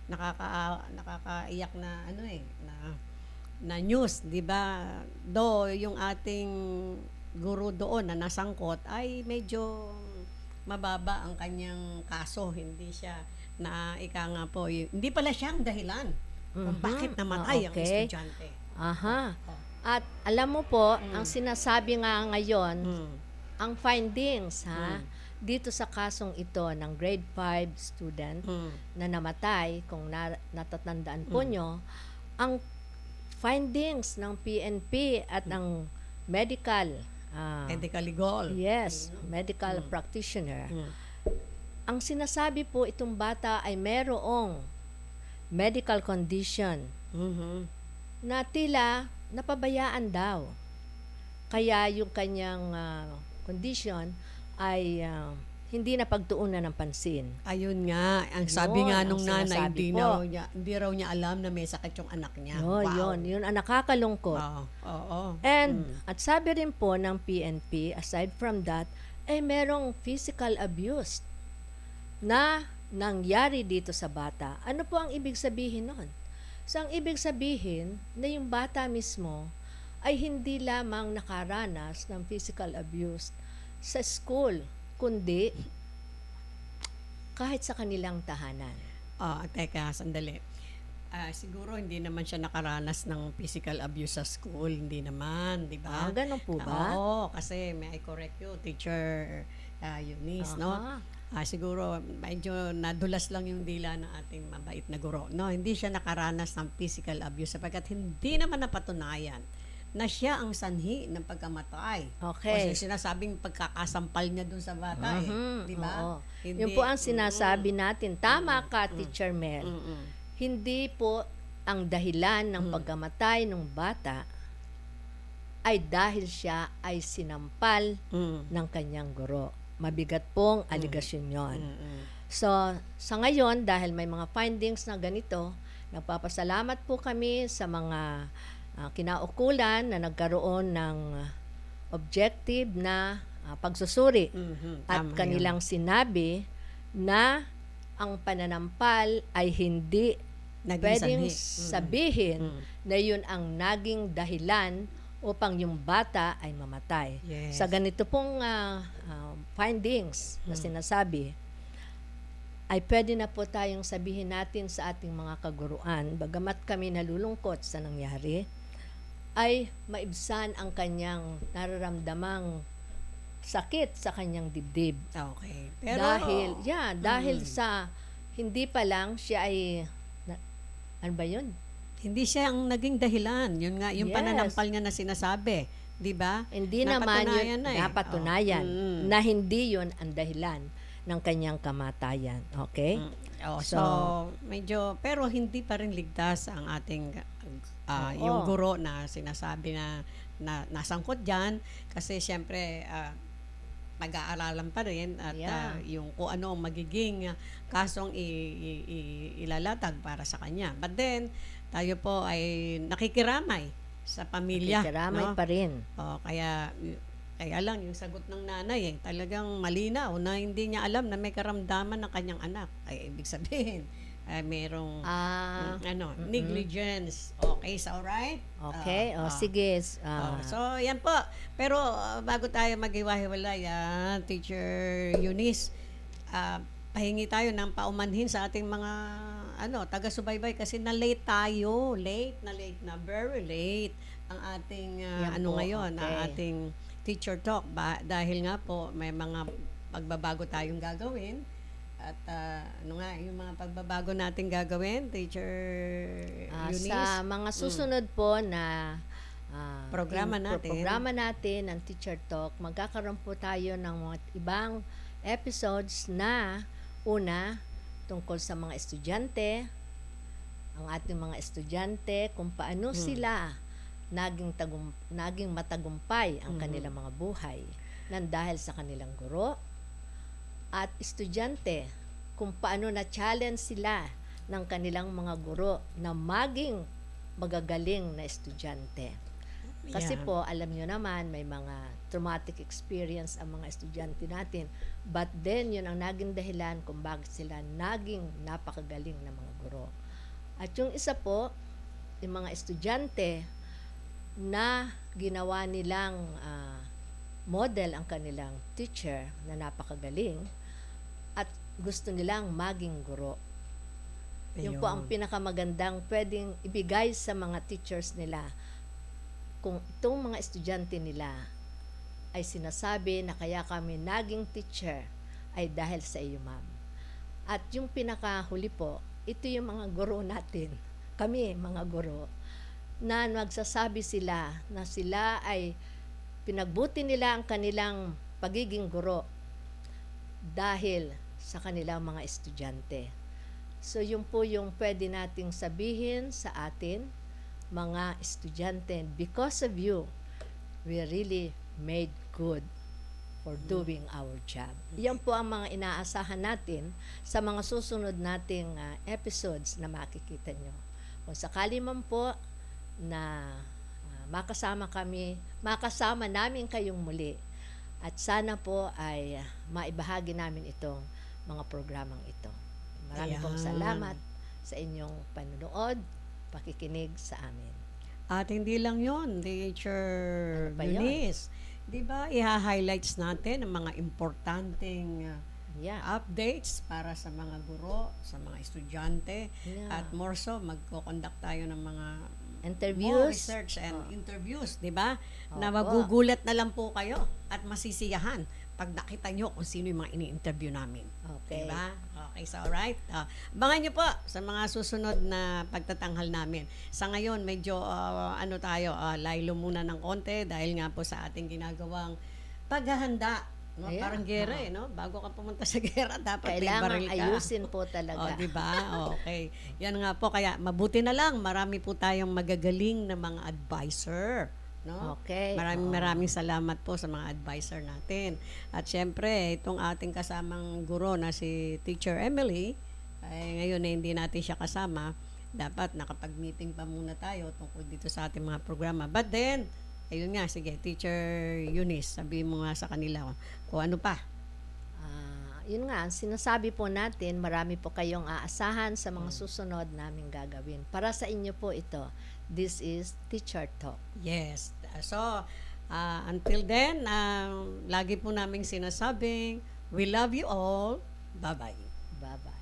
nakakaiyak na ano na news, 'di ba? Do yung ating guro doon na nasangkot ay medyo mababa ang kanyang kaso, hindi siya na ika nga po, hindi pala siya ang dahilan kung bakit namatay ang Okay. estudyante. Oh, Aha. oh. At alam mo po, ang Mm, sinasabi nga ngayon, mm, ang findings mm, dito sa kasong ito ng grade 5 student mm, na namatay, kung natatandaan po mm. nyo, ang findings ng PNP at ng medical, Medical legal. yes, medical practitioner, Mm, ang sinasabi po itong bata ay merong medical condition mhm, na tila napabayaan daw. Kaya yung kanyang condition ay hindi na pagtuunan ng pansin. ayun nga, ang sabi Yun nga ang nung nanay, sinasabi po. hindi raw niya alam na may sakit yung anak niya. No, Wow. yun ang nakakalungkot. Oo, oo. And at sabi rin po ng PNP, aside from that, ay merong physical abuse na nangyari dito sa bata. Ano po ang ibig sabihin nun? So, ang ibig sabihin na yung bata mismo ay hindi lamang nakaranas ng physical abuse sa school, kundi kahit sa kanilang tahanan. Teka, sandali. Siguro hindi naman siya nakaranas ng physical abuse sa school, hindi naman, 'di ba? Ganun po ba? Oo, kasi may I correct you, Teacher Eunice, no? Aha. Siguro medyo nadulas lang yung dila ng ating mabait na guro. No, hindi siya nakaranas ng physical abuse sapagkat hindi naman napatunayan na siya ang sanhi ng pagkamatay. Okay. Kasi sinasabing pagkakasampal niya dun sa bata, di ba? Oo. Hindi. Yun po ang sinasabi natin. Tama ka, Teacher Mel. Mm-mm. Hindi po ang dahilan ng pagkamatay ng bata ay dahil siya ay sinampal Mm. ng kanyang guro. Mabigat pong aligasyon yon. Mm-mm. So, sa ngayon, dahil may mga findings na ganito, nagpapasalamat po kami sa mga kinaukulan na nagkaroon ng objective na pagsusuri Mhm, at tama kanilang sinabi na ang pananampal ay hindi Naging pwedeng sanhi. sabihin na yun ang naging dahilan upang yung bata ay mamatay. Yes. Sa ganito pong findings na sinasabi, ay pwede na po tayong sabihin natin sa ating mga kaguruan, bagamat kami nalulungkot sa nangyari, ay maibsan ang kanyang nararamdamang sakit sa kanyang dibdib. Okay. Pero, Dahil sa hindi pa lang siya ay ano ba 'yun? hindi siya ang naging dahilan. Yun nga, yung Yes. pananampal niya na sinasabi. Di ba? Hindi naman Napatunayan yun na eh. napatunayan Oh. na hindi 'yun ang dahilan ng kanyang kamatayan. Okay? So, medyo, pero hindi pa rin ligtas ang ating, yung Oo. guro na sinasabi na nasangkot dyan. Kasi siyempre, pag-aaralan pa rin at Yeah. yung kung ano ang magiging kasong ilalatag para sa kanya. But then, tayo po ay nakikiramay sa pamilya. Kikiramay no? pa rin. Kaya lang yung sagot ng nanay talagang malinaw na hindi niya alam na may karamdaman ng kanyang anak. Ay ibig sabihin merong negligence. Okay, so alright? Okay? Sige. So, yan po. Pero bago tayo maghiwa-hiwalay, Teacher Eunice, pahingi tayo ng paumanhin sa ating mga taga-subaybay kasi na-late tayo. Late na, very late ang ating Yan po, ngayon, ang okay. ating teacher talk. Dahil nga po, may mga pagbabago tayong gagawin. At yung mga pagbabago natin gagawin, Teacher Eunice? Sa mga susunod po na Programa natin. ng Teacher Talk, magkakaroon po tayo ng mga ibang episodes na una tungkol sa mga estudyante, ang ating mga estudyante, kung paano sila naging matagumpay ang kanilang mga buhay nang dahil sa kanilang guro, at estudyante kung paano na-challenge sila ng kanilang mga guro na maging magagaling na estudyante. Kasi Yeah. po, alam nyo naman, may mga traumatic experience ang mga estudyante natin. But then, yun ang naging dahilan kung bakit sila naging napakagaling na mga guro. At yung isa po, yung mga estudyante na ginawa nilang model ang kanilang teacher na napakagaling at gusto nilang maging guro. Yun po ang Ayun. pinakamagandang pwedeng ibigay sa mga teachers nila. Kung itong mga estudyante nila ay sinasabi na kaya kami naging teacher ay dahil sa iyo, ma'am. At yung pinakahuli po, ito yung mga guro natin. Kami, mga guro, na magsasabi sila na sila ay pinagbuti nila ang kanilang pagiging guro dahil sa kanilang mga estudyante. So yun po yung pwede nating sabihin sa atin, mga estudyante, because of you, we really made good for doing our job. Yan po ang mga inaasahan natin sa mga susunod nating episodes na makikita nyo. Kung sakali man po na makasama namin kayong muli, at sana po ay maibahagi namin itong mga programang ito. Maraming pong Ayan. salamat sa inyong panunood, pakikinig sa amin. At hindi lang yon, Teacher Ano pa yun? Eunice. Di ba, i-highlights natin ang mga importanteng Yeah. updates para sa mga guro, sa mga estudyante. Yeah. At more so, magko-conduct tayo ng mga more Interviews. research and interviews, di ba? Na Opo. magugulat na lang po kayo at masisiyahan pag nakita nyo kung sino yung mga ini-interview namin. Okay. Diba? Okay, so alright. Abangan nyo po sa mga susunod na pagtatanghal namin. Sa ngayon, medyo laylo muna ng konti dahil nga po sa ating ginagawang paghahanda. No? Ayan. Parang gera no? Bago ka pumunta sa gera, dapat may Kailangan baril ka. ayusin po talaga. Di ba? Okay. Yan nga po, kaya mabuti na lang, marami po tayong magagaling na mga advisor. No? Okay. Maraming salamat po sa mga advisor natin. At syempre, itong ating kasamang guro na si Teacher Emily, ay ngayon na hindi natin siya kasama, dapat nakapag-meeting pa muna tayo tungkol dito sa ating mga programa. But then, ayun nga, sige, Teacher Eunice, sabihin mo nga sa kanila kung ano pa. Yun nga, ang sinasabi po natin, marami po kayong aasahan sa mga susunod naming gagawin. Para sa inyo po ito, this is Teacher Talk. Yes. So, until then, lagi po naming sinasabing, we love you all. Bye-bye. Bye-bye.